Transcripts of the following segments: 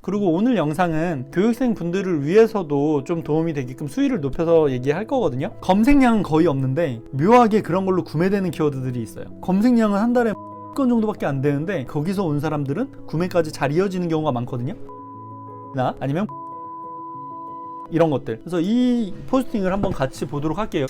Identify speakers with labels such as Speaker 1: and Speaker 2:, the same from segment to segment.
Speaker 1: 그리고 오늘 영상은 교육생 분들을 위해서도 좀 도움이 되게끔 수위를 높여서 얘기할 거거든요. 검색량은 거의 없는데 묘하게 그런 걸로 구매되는 키워드들이 있어요. 검색량은 한 달에 건 정도밖에 안 되는데 거기서 온 사람들은 구매까지 잘 이어지는 경우가 많거든요. 아니면 이런 것들. 그래서 이 포스팅을 한번 같이 보도록 할게요.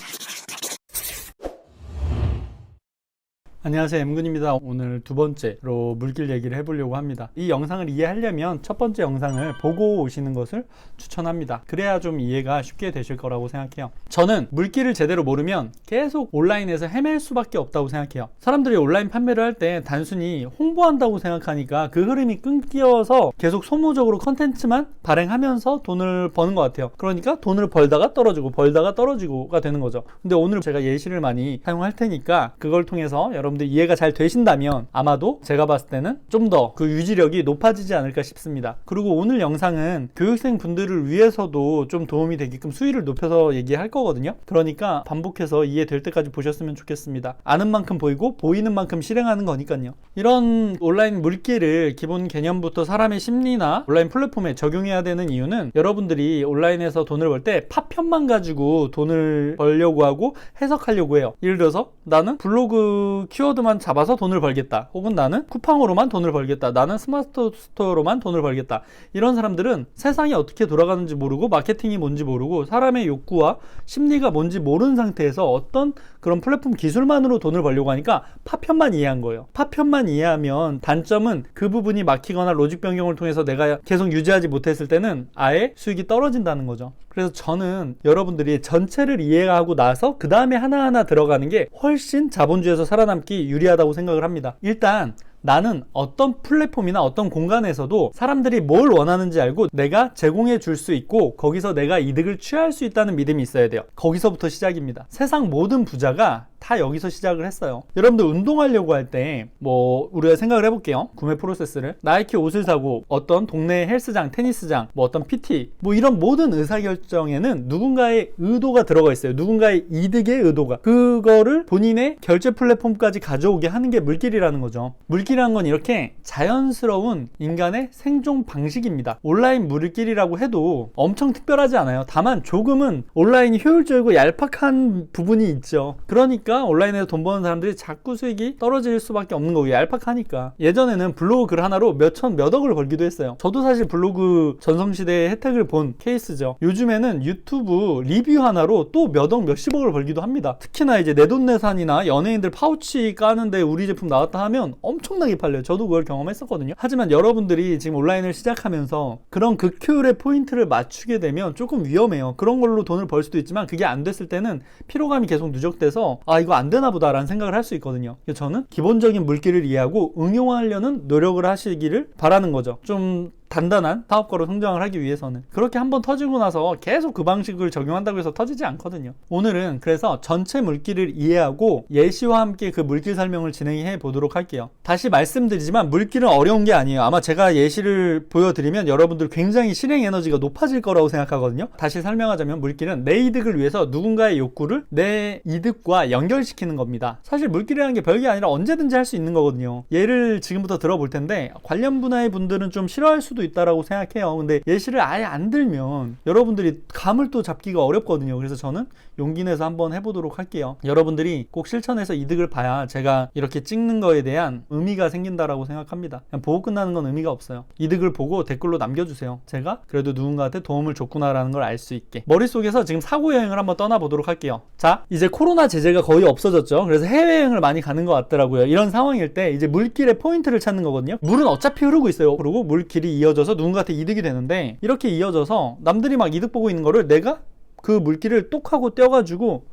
Speaker 1: 안녕하세요, M군입니다. 오늘 두 번째로 물길 얘기를 해보려고 합니다. 이 영상을 이해하려면 첫 번째 영상을 보고 오시는 것을 추천합니다. 그래야 좀 이해가 쉽게 되실 거라고 생각해요. 저는 물길을 제대로 모르면 계속 온라인에서 헤맬 수밖에 없다고 생각해요. 사람들이 온라인 판매를 할 때 단순히 홍보한다고 생각하니까 그 흐름이 끊겨서 계속 소모적으로 컨텐츠만 발행하면서 돈을 버는 것 같아요. 그러니까 돈을 벌다가 떨어지고가 되는 거죠. 근데 오늘 제가 예시를 많이 사용할 테니까 그걸 통해서 여러분들 이해가 잘 되신다면 아마도 제가 봤을 때는 좀 더 그 유지력이 높아지지 않을까 싶습니다. 그리고 오늘 영상은 교육생 분들을 위해서도 좀 도움이 되게끔 수위를 높여서 얘기할 거거든요. 그러니까 반복해서 이해될 때까지 보셨으면 좋겠습니다. 아는 만큼 보이고 보이는 만큼 실행하는 거니까요. 이런 온라인 물길을 기본 개념부터 사람의 심리나 온라인 플랫폼에 적용해야 되는 이유는 여러분들이 온라인에서 돈을 벌 때 파편만 가지고 돈을 벌려고 하고 해석하려고 해요. 예를 들어서 나는 블로그 키워드만 잡아서 돈을 벌겠다, 혹은 나는 쿠팡으로만 돈을 벌겠다, 나는 스마트 스토어로만 돈을 벌겠다. 이런 사람들은 세상이 어떻게 돌아가는지 모르고 마케팅이 뭔지 모르고 사람의 욕구와 심리가 뭔지 모르는 상태에서 어떤 그런 플랫폼 기술만으로 돈을 벌려고 하니까 파편만 이해한 거예요. 파편만 이해하면 단점은 그 부분이 막히거나 로직 변경을 통해서 내가 계속 유지하지 못했을 때는 아예 수익이 떨어진다는 거죠. 그래서 저는 여러분들이 전체를 이해하고 나서 그 다음에 하나하나 들어가는 게 훨씬 자본주의에서 살아남기 유리하다고 생각을 합니다. 일단 나는 어떤 플랫폼이나 어떤 공간에서도 사람들이 뭘 원하는지 알고 내가 제공해 줄 수 있고 거기서 내가 이득을 취할 수 있다는 믿음이 있어야 돼요. 거기서부터 시작입니다. 세상 모든 부자가 다 여기서 시작을 했어요. 여러분들 운동하려고 할 때 우리가 생각을 해볼게요. 구매 프로세스를. 나이키 옷을 사고 어떤 동네 헬스장, 테니스장, 어떤 PT 이런 모든 의사결정에는 누군가의 의도가 들어가 있어요. 누군가의 이득의 의도가. 그거를 본인의 결제 플랫폼까지 가져오게 하는 게 물길이라는 거죠. 물길이라는 건 이렇게 자연스러운 인간의 생존 방식입니다. 온라인 물길이라고 해도 엄청 특별하지 않아요. 다만 조금은 온라인이 효율적이고 얄팍한 부분이 있죠. 그러니까 온라인에서 돈 버는 사람들이 자꾸 수익이 떨어질 수밖에 없는 거고, 얄팍하니까. 예전에는 블로그 글 하나로 몇억을 벌기도 했어요. 저도 사실 블로그 전성시대의 혜택을 본 케이스죠. 요즘에는 유튜브 리뷰 하나로 또 몇억 몇십억을 벌기도 합니다. 특히나 이제 내돈내산이나 연예인들 파우치 까는데 우리 제품 나왔다 하면 엄청나게 팔려요. 저도 그걸 경험했었거든요. 하지만 여러분들이 지금 온라인을 시작하면서 그런 극효율의 포인트를 맞추게 되면 조금 위험해요. 그런 걸로 돈을 벌 수도 있지만 그게 안 됐을 때는 피로감이 계속 누적돼서 이거 안 되나 보다 라는 생각을 할 수 있거든요. 그래서 저는 기본적인 물길을 이해하고 응용하려는 노력을 하시기를 바라는 거죠. 좀 단단한 사업가로 성장을 하기 위해서는. 그렇게 한번 터지고 나서 계속 그 방식을 적용한다고 해서 터지지 않거든요. 오늘은 그래서 전체 물길을 이해하고 예시와 함께 그 물길 설명을 진행해 보도록 할게요. 다시 말씀드리지만 물길은 어려운 게 아니에요. 아마 제가 예시를 보여드리면 여러분들 굉장히 실행 에너지가 높아질 거라고 생각하거든요. 다시 설명하자면 물길은 내 이득을 위해서 누군가의 욕구를 내 이득과 연결시키는 겁니다. 사실 물길이라는 게 별게 아니라 언제든지 할 수 있는 거거든요. 예를 지금부터 들어볼 텐데 관련 분야의 분들은 좀 싫어할 수도 있다라고 생각해요. 근데 예시를 아예 안 들면 여러분들이 감을 또 잡기가 어렵거든요. 그래서 저는 용기 내서 한번 해보도록 할게요. 여러분들이 꼭 실천해서 이득을 봐야 제가 이렇게 찍는 거에 대한 의미가 생긴다라고 생각합니다. 그냥 보고 끝나는 건 의미가 없어요. 이득을 보고 댓글로 남겨주세요. 제가 그래도 누군가한테 도움을 줬구나라는 걸 알 수 있게. 머릿속에서 지금 사고여행을 한번 떠나보도록 할게요. 자, 이제 코로나 제재가 거의 없어졌죠. 그래서 해외여행을 많이 가는 것 같더라고요. 이런 상황일 때 이제 물길의 포인트를 찾는 거거든요. 물은 어차피 흐르고 있어요. 그리고 물길이 이어져서 누군가한테 이득이 되는데, 이렇게 이어져서 남들이 막 이득 보고 있는 거를 내가 그 물길을 똑 하고 떼어가지고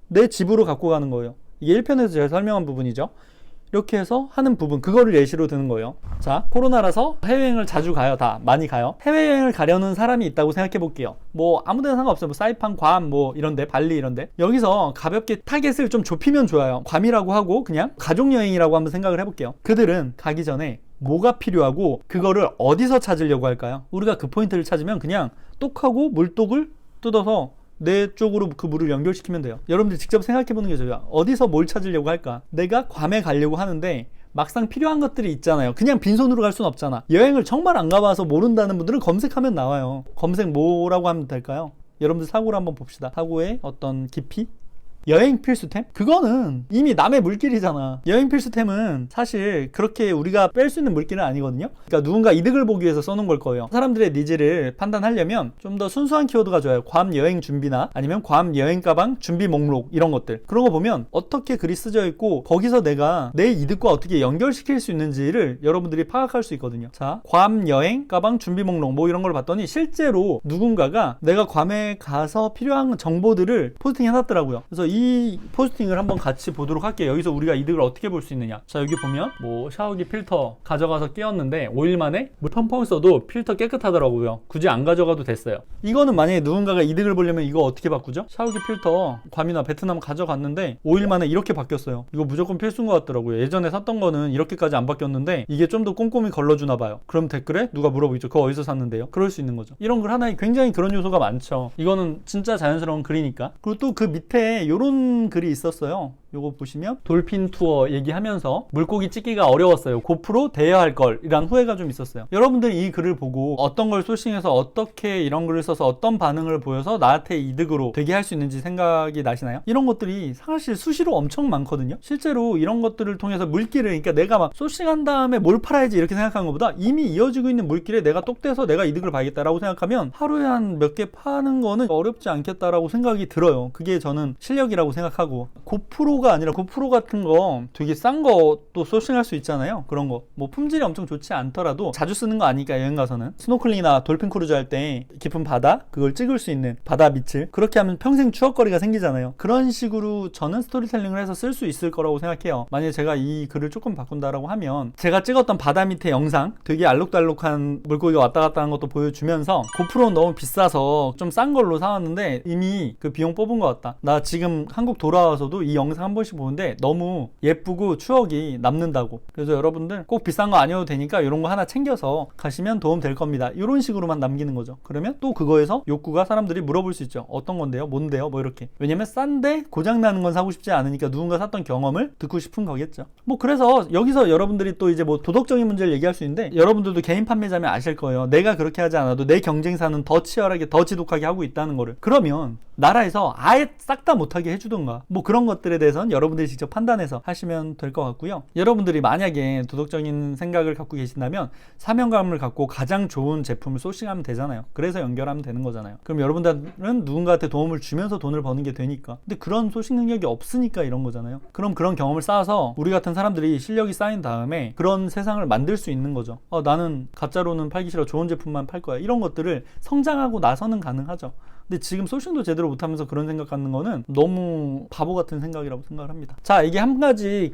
Speaker 1: 내 집으로 갖고 가는 거예요. 이게 1편에서 제가 설명한 부분이죠. 이렇게 해서 하는 부분, 그거를 예시로 드는 거예요. 자, 코로나라서 해외여행을 자주 가요. 다 많이 가요. 해외여행을 가려는 사람이 있다고 생각해 볼게요. 아무데나 상관없어요. 사이판, 괌 이런데, 발리 이런데. 여기서 가볍게 타겟을 좀 좁히면 좋아요. 괌이라고 하고 그냥 가족여행이라고 한번 생각을 해볼게요. 그들은 가기 전에 뭐가 필요하고 그거를 어디서 찾으려고 할까요? 우리가 그 포인트를 찾으면 그냥 똑하고 물독을 뜯어서 내 쪽으로 그 물을 연결시키면 돼요. 여러분들 직접 생각해보는 게 좋아요. 어디서 뭘 찾으려고 할까? 내가 괌에 가려고 하는데 막상 필요한 것들이 있잖아요. 그냥 빈손으로 갈 수는 없잖아. 여행을 정말 안 가봐서 모른다는 분들은 검색하면 나와요. 검색 뭐라고 하면 될까요? 여러분들 사고를 한번 봅시다. 사고의 어떤 깊이? 여행 필수템? 그거는 이미 남의 물길이잖아. 여행 필수템은 사실 그렇게 우리가 뺄 수 있는 물길은 아니거든요. 그러니까 누군가 이득을 보기 위해서 써놓은 걸 거예요. 사람들의 니즈를 판단하려면 좀 더 순수한 키워드가 좋아요. 괌 여행 준비나 아니면 괌 여행 가방 준비 목록 이런 것들. 그런 거 보면 어떻게 글이 쓰여 있고 거기서 내가 내 이득과 어떻게 연결시킬 수 있는지를 여러분들이 파악할 수 있거든요. 자, 괌 여행 가방 준비 목록 뭐 이런 걸 봤더니 실제로 누군가가 내가 괌에 가서 필요한 정보들을 포스팅 해놨더라고요. 그래서 이 포스팅을 한번 같이 보도록 할게요. 여기서 우리가 이득을 어떻게 볼 수 있느냐. 자, 여기 보면 뭐 샤워기 필터 가져가서 끼웠는데 5일 만에 물 펑펑 써도 필터 깨끗하더라고요. 굳이 안 가져가도 됐어요. 이거는 만약에 누군가가 이득을 보려면 이거 어떻게 바꾸죠? 샤워기 필터 괌이나 베트남 가져갔는데 5일 만에 이렇게 바뀌었어요. 이거 무조건 필수인 것 같더라고요. 예전에 샀던 거는 이렇게까지 안 바뀌었는데 이게 좀 더 꼼꼼히 걸러주나 봐요. 그럼 댓글에 누가 물어보겠죠. 그거 어디서 샀는데요? 그럴 수 있는 거죠. 이런 글 하나에 굉장히 그런 요소가 많죠. 이거는 진짜 자연스러운 글이니까. 그리고 또 그 밑에 요런 글이 있었어요. 요거 보시면 돌핀 투어 얘기하면서 물고기 찍기가 어려웠어요. 고프로 대여할 걸 이란 후회가 좀 있었어요. 여러분들이 이 글을 보고 어떤 걸 소싱해서 어떻게 이런 글을 써서 어떤 반응을 보여서 나한테 이득으로 되게 할 수 있는지 생각이 나시나요? 이런 것들이 사실 수시로 엄청 많거든요. 실제로 이런 것들을 통해서 물길을, 그러니까 내가 막 소싱한 다음에 뭘 팔아야지 이렇게 생각하는 것보다 이미 이어지고 있는 물길에 내가 똑대서 내가 이득을 봐야겠다라고 생각하면 하루에 한 몇 개 파는 거는 어렵지 않겠다라고 생각이 들어요. 그게 저는 실력이라고 생각하고, 고프로가 아니라 고프로 같은 거 되게 싼 것도 소싱할 수 있잖아요. 그런 거 뭐 품질이 엄청 좋지 않더라도 자주 쓰는 거 아니까 여행 가서는 스노클링이나 돌핀 크루즈 할 때 깊은 바다 그걸 찍을 수 있는 바다 밑을 그렇게 하면 평생 추억거리가 생기잖아요. 그런 식으로 저는 스토리텔링을 해서 쓸 수 있을 거라고 생각해요. 만약에 제가 이 글을 조금 바꾼다라고 하면 제가 찍었던 바다 밑에 영상, 되게 알록달록한 물고기가 왔다 갔다 하는 것도 보여주면서 고프로는 너무 비싸서 좀 싼 걸로 사왔는데 이미 그 비용 뽑은 것 같다. 나 지금 한국 돌아와서도 이 영상 한 번씩 보는데 너무 예쁘고 추억이 남는다고. 그래서 여러분들 꼭 비싼 거 아니어도 되니까 이런 거 하나 챙겨서 가시면 도움 될 겁니다. 이런 식으로만 남기는 거죠. 그러면 또 그거에서 욕구가 사람들이 물어볼 수 있죠. 어떤 건데요? 뭔데요? 뭐 이렇게. 왜냐면 싼데 고장나는 건 사고 싶지 않으니까 누군가 샀던 경험을 듣고 싶은 거겠죠. 뭐 그래서 여기서 여러분들이 또 이제 뭐 도덕적인 문제를 얘기할 수 있는데, 여러분들도 개인 판매자면 아실 거예요. 내가 그렇게 하지 않아도 내 경쟁사는 더 치열하게 더 지독하게 하고 있다는 거를. 그러면 나라에서 아예 싹 다 못하게 해주던가 뭐 그런 것들에 대해서는 여러분들이 직접 판단해서 하시면 될 것 같고요. 여러분들이 만약에 도덕적인 생각을 갖고 계신다면 사명감을 갖고 가장 좋은 제품을 소싱하면 되잖아요. 그래서 연결하면 되는 거잖아요. 그럼 여러분들은 누군가한테 도움을 주면서 돈을 버는 게 되니까. 근데 그런 소싱 능력이 없으니까 이런 거잖아요. 그럼 그런 경험을 쌓아서 우리 같은 사람들이 실력이 쌓인 다음에 그런 세상을 만들 수 있는 거죠. 나는 가짜로는 팔기 싫어, 좋은 제품만 팔 거야, 이런 것들을 성장하고 나서는 가능하죠. 근데 지금 소싱도 제대로 못하면서 그런 생각 갖는 거는 너무 바보 같은 생각이라고 생각을 합니다. 자, 이게 한 가지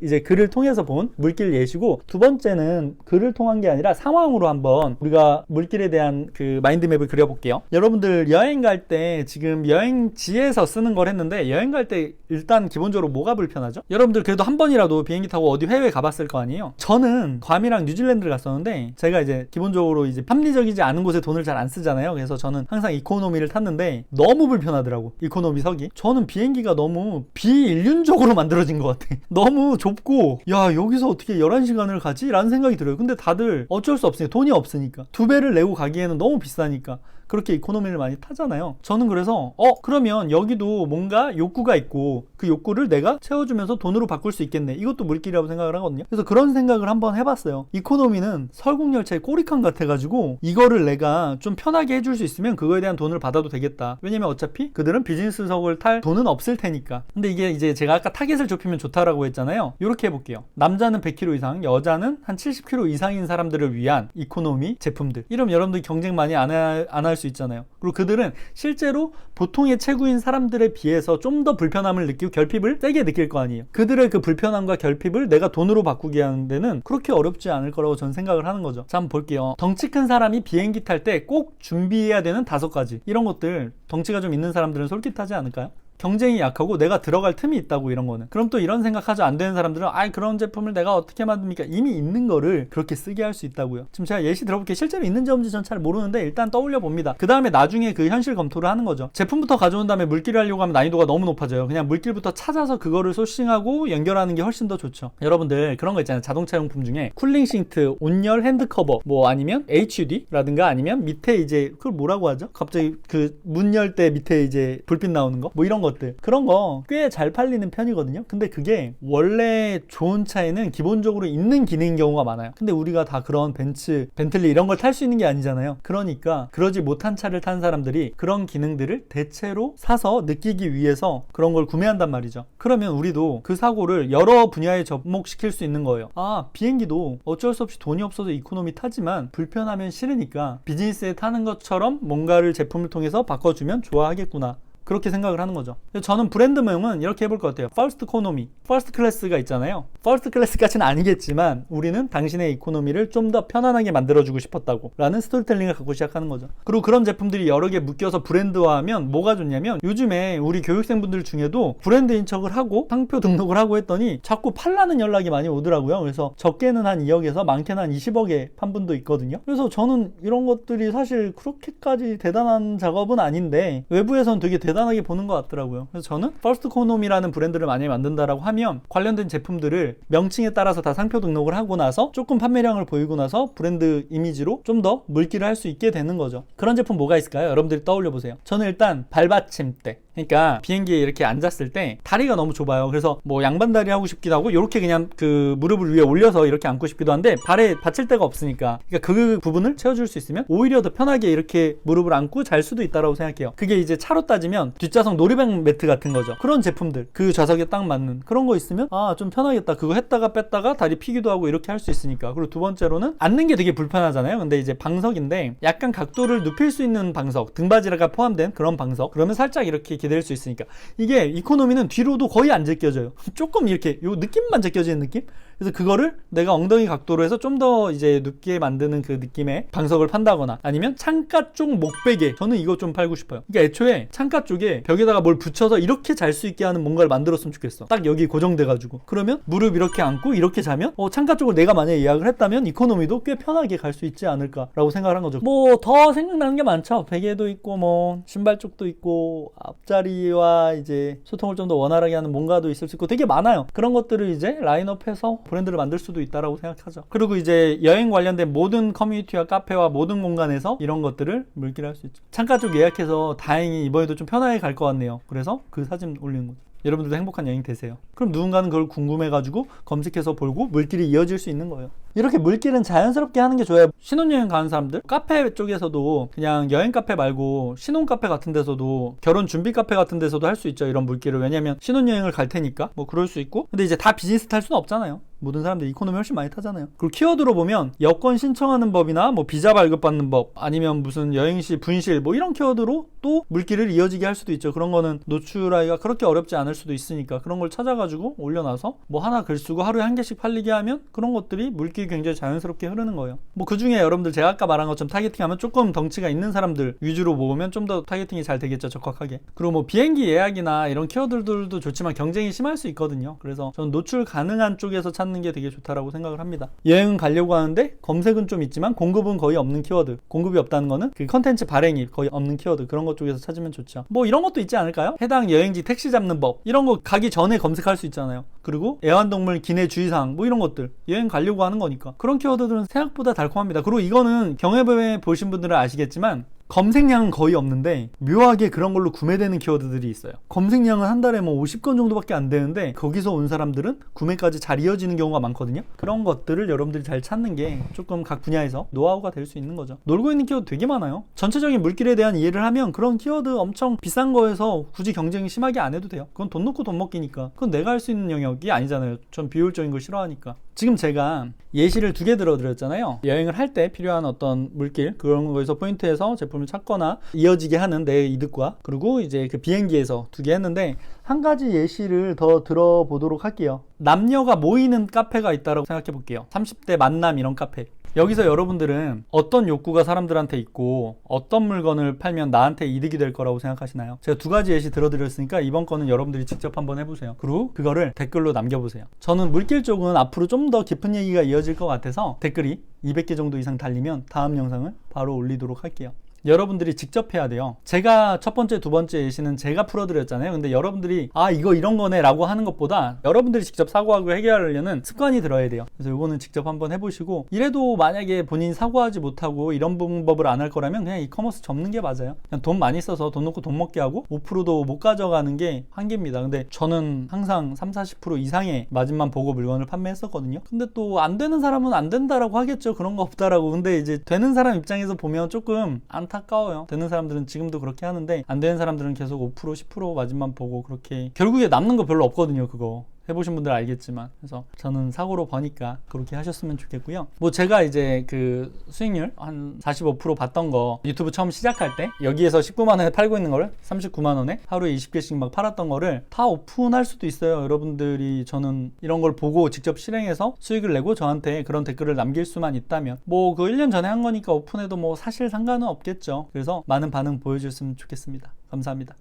Speaker 1: 이제 글을 통해서 본 물길 예시고, 두 번째는 글을 통한 게 아니라 상황으로 한번 우리가 물길에 대한 그 마인드맵을 그려볼게요. 여러분들 여행 갈 때 지금 여행지에서 쓰는 걸 했는데, 여행 갈 때 일단 기본적으로 뭐가 불편하죠? 여러분들 그래도 한 번이라도 비행기 타고 어디 해외 가봤을 거 아니에요? 저는 괌이랑 뉴질랜드를 갔었는데, 제가 이제 기본적으로 이제 합리적이지 않은 곳에 돈을 잘 안 쓰잖아요. 그래서 저는 항상 이코노미를 탔는데 너무 불편하더라고, 이코노미석이. 저는 비행기가 너무 비인륜적으로 만들어진 것 같아. 너무 좁고, 야, 여기서 어떻게 11시간을 가지? 라는 생각이 들어요. 근데 다들 어쩔 수 없으니까, 돈이 없으니까, 2배를 내고 가기에는 너무 비싸니까 그렇게 이코노미를 많이 타잖아요. 저는 그래서 그러면 여기도 뭔가 욕구가 있고 그 욕구를 내가 채워주면서 돈으로 바꿀 수 있겠네, 이것도 물길이라고 생각을 하거든요. 그래서 그런 생각을 한번 해봤어요. 이코노미는 설국열차의 꼬리칸 같아가지고 이거를 내가 좀 편하게 해줄 수 있으면 그거에 대한 돈을 받아도 되겠다. 왜냐면 어차피 그들은 비즈니스석을 탈 돈은 없을 테니까. 근데 이게 이제 제가 아까 타겟을 좁히면 좋다라고 했잖아요. 이렇게 해볼게요. 남자는 100kg 이상, 여자는 한 70kg 이상인 사람들을 위한 이코노미 제품들. 이러면 여러분들 경쟁 많이 안 할 수 있잖아요. 그리고 그들은 실제로 보통의 체구인 사람들에 비해서 좀 더 불편함을 느끼고 결핍을 세게 느낄 거 아니에요. 그들의 그 불편함과 결핍을 내가 돈으로 바꾸게 하는 데는 그렇게 어렵지 않을 거라고 저는 생각을 하는 거죠. 자, 한번 볼게요. 덩치 큰 사람이 비행기 탈 때 꼭 준비해야 되는 5가지, 이런 것들 덩치가 좀 있는 사람들은 솔깃하지 않을까요? 경쟁이 약하고 내가 들어갈 틈이 있다고, 이런 거는. 그럼 또 이런 생각하죠. 안 되는 사람들은 그런 제품을 내가 어떻게 만듭니까? 이미 있는 거를 그렇게 쓰게 할 수 있다고요. 지금 제가 예시 들어볼게요. 실제로 있는지 없는지 전 잘 모르는데 일단 떠올려 봅니다. 그 다음에 나중에 그 현실 검토를 하는 거죠. 제품부터 가져온 다음에 물기를 하려고 하면 난이도가 너무 높아져요. 그냥 물길부터 찾아서 그거를 소싱하고 연결하는 게 훨씬 더 좋죠. 여러분들 그런 거 있잖아요. 자동차 용품 중에 쿨링 싱트, 온열 핸드 커버, 뭐 아니면 HUD라든가 아니면 밑에 이제 그걸 뭐라고 하죠? 갑자기 그 문 열 때 밑에 이제 불빛 나오는 거? 뭐 이런 것들. 그런 거 꽤 잘 팔리는 편이거든요. 근데 그게 원래 좋은 차에는 기본적으로 있는 기능인 경우가 많아요. 근데 우리가 다 그런 벤틀리 이런 걸 탈 수 있는 게 아니잖아요. 그러니까 그러지 못한 차를 탄 사람들이 그런 기능들을 대체로 사서 느끼기 위해서 그런 걸 구매한단 말이죠. 그러면 우리도 그 사고를 여러 분야에 접목시킬 수 있는 거예요. 비행기도 어쩔 수 없이 돈이 없어서 이코노미 타지만 불편하면 싫으니까 비즈니스에 타는 것처럼 뭔가를 제품을 통해서 바꿔주면 좋아하겠구나. 그렇게 생각을 하는 거죠. 저는 브랜드명은 이렇게 해볼 것 같아요. 퍼스트 이코노미, 퍼스트 클래스가 있잖아요. 퍼스트 클래스까지는 아니겠지만 우리는 당신의 이코노미를 좀 더 편안하게 만들어주고 싶었다고 라는 스토리텔링을 갖고 시작하는 거죠. 그리고 그런 제품들이 여러 개 묶여서 브랜드화하면 뭐가 좋냐면 요즘에 우리 교육생분들 중에도 브랜드 인척을 하고 상표 등록을 하고 했더니 자꾸 팔라는 연락이 많이 오더라고요. 그래서 적게는 한 2억에서 많게는 한 20억에 판 분도 있거든요. 그래서 저는 이런 것들이 사실 그렇게까지 대단한 작업은 아닌데 외부에서는 되게 대단하게 보는 것 같더라고요. 그래서 저는 퍼스트 이코노미라는 브랜드를 만약에 만든다라고 하면 관련된 제품들을 명칭에 따라서 다 상표 등록을 하고 나서 조금 판매량을 보이고 나서 브랜드 이미지로 좀 더 물기를 할 수 있게 되는 거죠. 그런 제품 뭐가 있을까요? 여러분들이 떠올려 보세요. 저는 일단 발받침대. 그러니까 비행기에 이렇게 앉았을 때 다리가 너무 좁아요. 그래서 뭐 양반다리 하고 싶기도 하고 이렇게 그냥 그 무릎을 위에 올려서 이렇게 앉고 싶기도 한데 발에 받칠 데가 없으니까, 그러니까 그 부분을 채워줄 수 있으면 오히려 더 편하게 이렇게 무릎을 안고 잘 수도 있다라고 생각해요. 그게 이제 차로 따지면 뒷좌석 놀이방 매트 같은 거죠. 그런 제품들, 그 좌석에 딱 맞는 그런 거 있으면 좀 편하겠다. 그거 했다가 뺐다가 다리 피기도 하고 이렇게 할 수 있으니까. 그리고 두 번째로는 앉는 게 되게 불편하잖아요. 근데 이제 방석인데 약간 각도를 눕힐 수 있는 방석, 등받이가 포함된 그런 방석, 그러면 살짝 이렇게 기댈 수 있으니까. 이게 이코노미는 뒤로도 거의 안 제껴져요. 조금 이렇게 요 느낌만 제껴지는 느낌? 그래서 그거를 내가 엉덩이 각도로 해서 좀 더 이제 눕게 만드는 그 느낌의 방석을 판다거나 아니면 창가 쪽 목베개, 저는 이거 좀 팔고 싶어요. 그러니까 애초에 창가 쪽에 벽에다가 뭘 붙여서 이렇게 잘 수 있게 하는 뭔가를 만들었으면 좋겠어. 딱 여기 고정돼가지고. 그러면 무릎 이렇게 앉고 이렇게 자면 창가 쪽을 내가 만약에 예약을 했다면 이코노미도 꽤 편하게 갈 수 있지 않을까라고 생각을 한 거죠. 뭐 더 생각나는 게 많죠. 베개도 있고 뭐 신발 쪽도 있고 앞자리와 이제 소통을 좀 더 원활하게 하는 뭔가도 있을 수 있고 되게 많아요. 그런 것들을 이제 라인업해서 브랜드를 만들 수도 있다라고 생각하죠. 그리고 이제 여행 관련된 모든 커뮤니티와 카페와 모든 공간에서 이런 것들을 물기를 할 수 있죠. 창가 쪽 예약해서 다행히 이번에도 좀 편하게 갈 것 같네요. 그래서 그 사진 올리는 거죠. 여러분들도 행복한 여행 되세요. 그럼 누군가는 그걸 궁금해가지고 검색해서 보고 물길이 이어질 수 있는 거예요. 이렇게 물길은 자연스럽게 하는 게 좋아요. 신혼여행 가는 사람들, 카페 쪽에서도 그냥 여행 카페 말고 신혼 카페 같은 데서도, 결혼 준비 카페 같은 데서도 할 수 있죠. 이런 물길을. 왜냐면 신혼여행을 갈 테니까 뭐 그럴 수 있고. 근데 이제 다 비즈니스 탈 수는 없잖아요. 모든 사람들이 이코노미 훨씬 많이 타잖아요. 그리고 키워드로 보면 여권 신청하는 법이나 뭐 비자 발급받는 법, 아니면 무슨 여행시 분실 뭐 이런 키워드로 또 물길을 이어지게 할 수도 있죠. 그런 거는 노출하기가 그렇게 어렵지 않을 수도 있으니까 그런 걸 찾아가지고 올려놔서 뭐 하나 글 쓰고 하루에 한 개씩 팔리게 하면 그런 것들이 물길이 굉장히 자연스럽게 흐르는 거예요. 뭐 그 중에 여러분들 제가 아까 말한 것처럼 타겟팅하면 조금 덩치가 있는 사람들 위주로 모으면 좀 더 타겟팅이 잘 되겠죠. 적확하게. 그리고 뭐 비행기 예약이나 이런 키워드들도 좋지만 경쟁이 심할 수 있거든요. 그래서 저는 노출 가능한 쪽에서 찾는 게 되게 좋다라고 생각을 합니다. 여행은 가려고 하는데 검색은 좀 있지만 공급은 거의 없는 키워드, 공급이 없다는 거는 그 컨텐츠 발행이 거의 없는 키워드, 그런 것 쪽에서 찾으면 좋죠. 뭐 이런 것도 있지 않을까요? 해당 여행지 택시 잡는 법, 이런 거 가기 전에 검색할 수 있잖아요. 그리고 애완동물 기내 주의사항 뭐 이런 것들, 여행 가려고 하는 거니까 그런 키워드들은 생각보다 달콤합니다. 그리고 이거는 경험해 보신 분들은 아시겠지만 검색량은 거의 없는데 묘하게 그런 걸로 구매되는 키워드들이 있어요. 검색량은 한 달에 뭐 50건 정도밖에 안 되는데 거기서 온 사람들은 구매까지 잘 이어지는 경우가 많거든요. 그런 것들을 여러분들이 잘 찾는 게 조금 각 분야에서 노하우가 될 수 있는 거죠. 놀고 있는 키워드 되게 많아요. 전체적인 물길에 대한 이해를 하면 그런 키워드 엄청 비싼 거에서 굳이 경쟁이 심하게 안 해도 돼요. 그건 돈 놓고 돈 먹기니까. 그건 내가 할 수 있는 영역이 아니잖아요. 전 비효율적인 거 싫어하니까. 지금 제가 예시를 2개 들어드렸잖아요. 여행을 할 때 필요한 어떤 물길, 그런 거에서 포인트에서 제품을 찾거나 이어지게 하는 내 이득과, 그리고 이제 그 비행기에서 2개 했는데 한 가지 예시를 더 들어보도록 할게요. 남녀가 모이는 카페가 있다고 생각해 볼게요. 30대 만남 이런 카페. 여기서 여러분들은 어떤 욕구가 사람들한테 있고 어떤 물건을 팔면 나한테 이득이 될 거라고 생각하시나요? 제가 두 가지 예시 들어드렸으니까 이번 거는 여러분들이 직접 한번 해보세요. 그리고 그거를 댓글로 남겨보세요. 저는 물길 쪽은 앞으로 좀 더 깊은 얘기가 이어질 것 같아서 댓글이 200개 정도 이상 달리면 다음 영상을 바로 올리도록 할게요. 여러분들이 직접 해야 돼요. 제가 첫 번째, 두 번째 예시는 제가 풀어드렸잖아요. 근데 여러분들이 이거 이런 거네 라고 하는 것보다 여러분들이 직접 사고하고 해결하려는 습관이 들어야 돼요. 그래서 이거는 직접 한번 해보시고, 이래도 만약에 본인이 사고하지 못하고 이런 방법을 안 할 거라면 그냥 이커머스 접는 게 맞아요. 그냥 돈 많이 써서 돈 넣고 돈 먹게 하고 5%도 못 가져가는 게 한계입니다. 근데 저는 항상 30-40% 이상의 마진만 보고 물건을 판매했었거든요. 근데 또 안 되는 사람은 안 된다라고 하겠죠. 그런 거 없다라고. 근데 이제 되는 사람 입장에서 보면 조금 안타까워요. 되는 사람들은 지금도 그렇게 하는데 안 되는 사람들은 계속 5% 10% 마진만 보고 그렇게, 결국에 남는 거 별로 없거든요. 그거 해보신 분들 알겠지만. 그래서 저는 사고로 버니까 그렇게 하셨으면 좋겠고요. 뭐 제가 이제 그 수익률 한 45% 봤던 거, 유튜브 처음 시작할 때 여기에서 19만 원에 팔고 있는 거를 39만 원에 하루에 20개씩 막 팔았던 거를 다 오픈할 수도 있어요. 여러분들이 저는 이런 걸 보고 직접 실행해서 수익을 내고 저한테 그런 댓글을 남길 수만 있다면, 뭐 그 1년 전에 한 거니까 오픈해도 뭐 사실 상관은 없겠죠. 그래서 많은 반응 보여줬으면 좋겠습니다. 감사합니다.